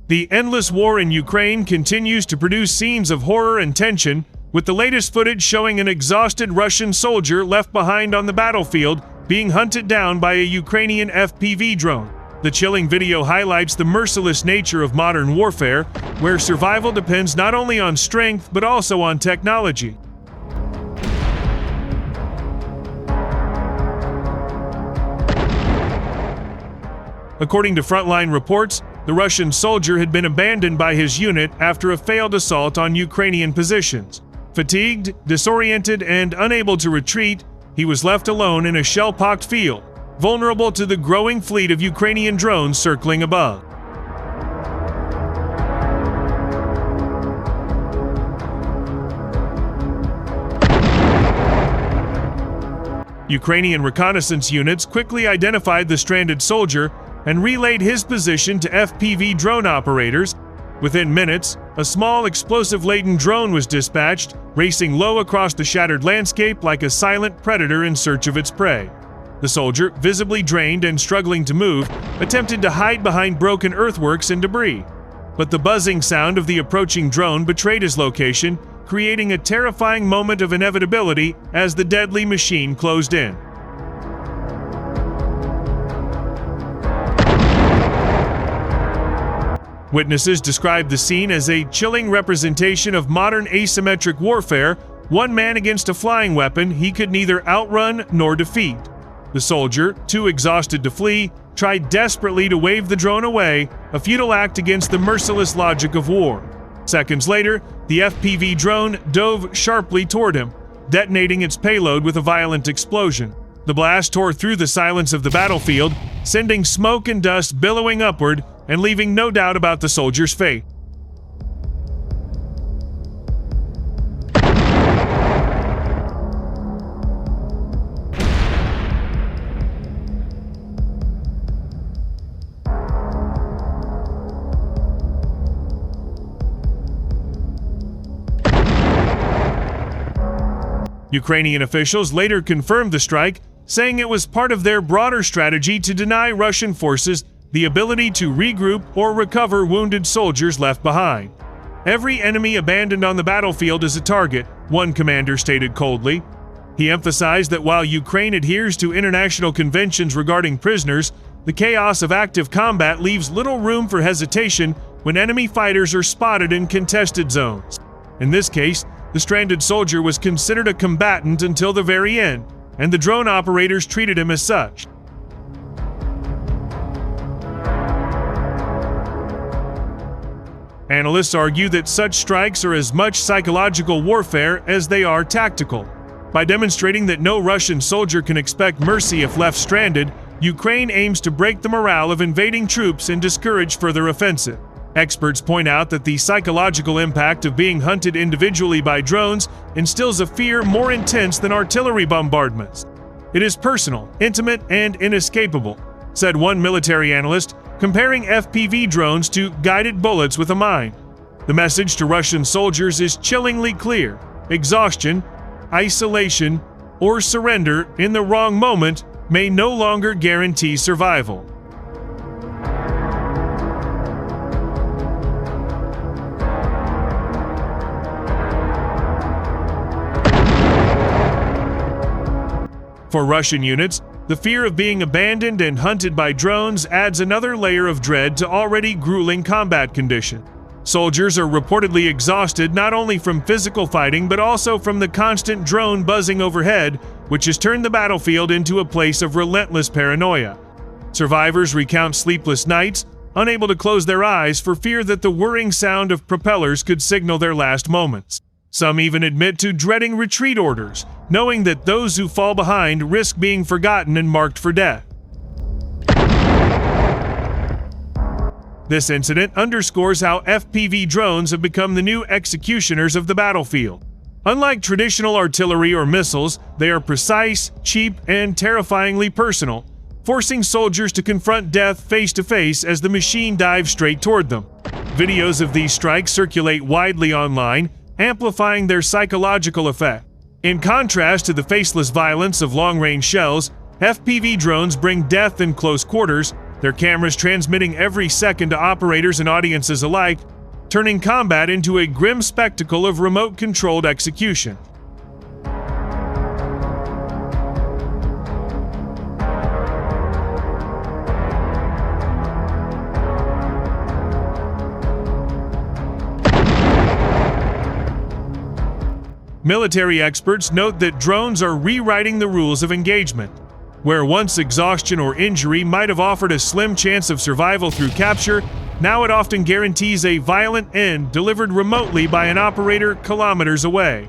The endless war in Ukraine continues to produce scenes of horror and tension, with the latest footage showing an exhausted Russian soldier left behind on the battlefield being hunted down by a Ukrainian FPV drone. The chilling video highlights the merciless nature of modern warfare, where survival depends not only on strength but also on technology. According to frontline reports, the Russian soldier had been abandoned by his unit after a failed assault on Ukrainian positions. Fatigued, disoriented, and unable to retreat, he was left alone in a shell-pocked field, vulnerable to the growing fleet of Ukrainian drones circling above. Ukrainian reconnaissance units quickly identified the stranded soldier and relayed his position to FPV drone operators. Within minutes, a small explosive-laden drone was dispatched, racing low across the shattered landscape like a silent predator in search of its prey. The soldier, visibly drained and struggling to move, attempted to hide behind broken earthworks and debris. But the buzzing sound of the approaching drone betrayed his location, creating a terrifying moment of inevitability as the deadly machine closed in. Witnesses described the scene as a chilling representation of modern asymmetric warfare, one man against a flying weapon he could neither outrun nor defeat. The soldier, too exhausted to flee, tried desperately to wave the drone away, a futile act against the merciless logic of war. Seconds later, the FPV drone dove sharply toward him, detonating its payload with a violent explosion. The blast tore through the silence of the battlefield, sending smoke and dust billowing upward and leaving no doubt about the soldier's fate. Ukrainian officials later confirmed the strike, saying it was part of their broader strategy to deny Russian forces the ability to regroup or recover wounded soldiers left behind. "Every enemy abandoned on the battlefield is a target," one commander stated coldly. He emphasized that while Ukraine adheres to international conventions regarding prisoners, the chaos of active combat leaves little room for hesitation when enemy fighters are spotted in contested zones. In this case, the stranded soldier was considered a combatant until the very end, and the drone operators treated him as such. Analysts argue that such strikes are as much psychological warfare as they are tactical. By demonstrating that no Russian soldier can expect mercy if left stranded, Ukraine aims to break the morale of invading troops and discourage further offensive. Experts point out that the psychological impact of being hunted individually by drones instills a fear more intense than artillery bombardments. "It is personal, intimate, and inescapable," said one military analyst, comparing FPV drones to guided bullets with a mind. The message to Russian soldiers is chillingly clear: exhaustion, isolation, or surrender in the wrong moment may no longer guarantee survival. For Russian units, the fear of being abandoned and hunted by drones adds another layer of dread to already grueling combat conditions. Soldiers are reportedly exhausted not only from physical fighting but also from the constant drone buzzing overhead, which has turned the battlefield into a place of relentless paranoia. Survivors recount sleepless nights, unable to close their eyes for fear that the whirring sound of propellers could signal their last moments. Some even admit to dreading retreat orders, knowing that those who fall behind risk being forgotten and marked for death. This incident underscores how FPV drones have become the new executioners of the battlefield. Unlike traditional artillery or missiles, they are precise, cheap, and terrifyingly personal, forcing soldiers to confront death face to face as the machine dives straight toward them. Videos of these strikes circulate widely online, amplifying their psychological effect. In contrast to the faceless violence of long-range shells, FPV drones bring death in close quarters, their cameras transmitting every second to operators and audiences alike, turning combat into a grim spectacle of remote-controlled execution. Military experts note that drones are rewriting the rules of engagement. Where once exhaustion or injury might have offered a slim chance of survival through capture, now it often guarantees a violent end delivered remotely by an operator kilometers away.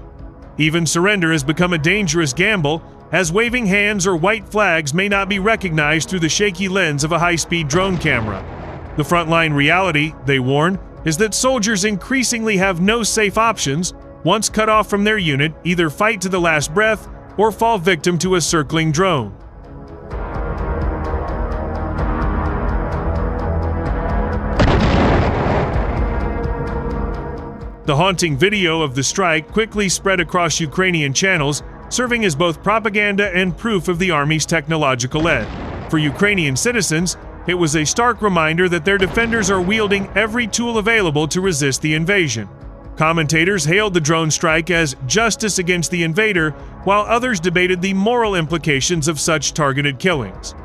Even surrender has become a dangerous gamble, as waving hands or white flags may not be recognized through the shaky lens of a high-speed drone camera. The frontline reality, they warn, is that soldiers increasingly have no safe options. Once cut off from their unit, either fight to the last breath or fall victim to a circling drone. The haunting video of the strike quickly spread across Ukrainian channels, serving as both propaganda and proof of the army's technological edge. For Ukrainian citizens, it was a stark reminder that their defenders are wielding every tool available to resist the invasion. Commentators hailed the drone strike as justice against the invader, while others debated the moral implications of such targeted killings.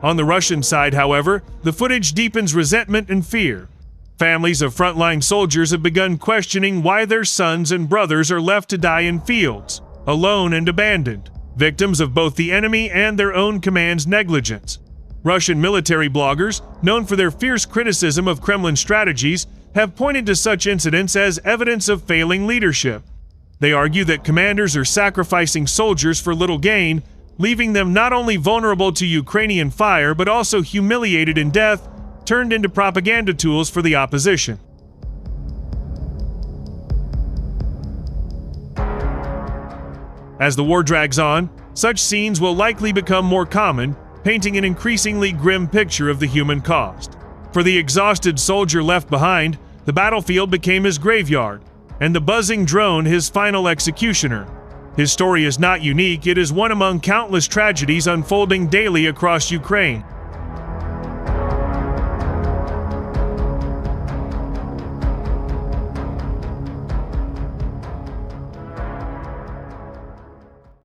On the Russian side, however, the footage deepens resentment and fear. Families of frontline soldiers have begun questioning why their sons and brothers are left to die in fields, alone and abandoned, victims of both the enemy and their own command's negligence. Russian military bloggers, known for their fierce criticism of Kremlin strategies, have pointed to such incidents as evidence of failing leadership. They argue that commanders are sacrificing soldiers for little gain, leaving them not only vulnerable to Ukrainian fire but also humiliated in death, turned into propaganda tools for the opposition. As the war drags on, such scenes will likely become more common, painting an increasingly grim picture of the human cost. For the exhausted soldier left behind, the battlefield became his graveyard, and the buzzing drone his final executioner. His story is not unique, it is one among countless tragedies unfolding daily across Ukraine.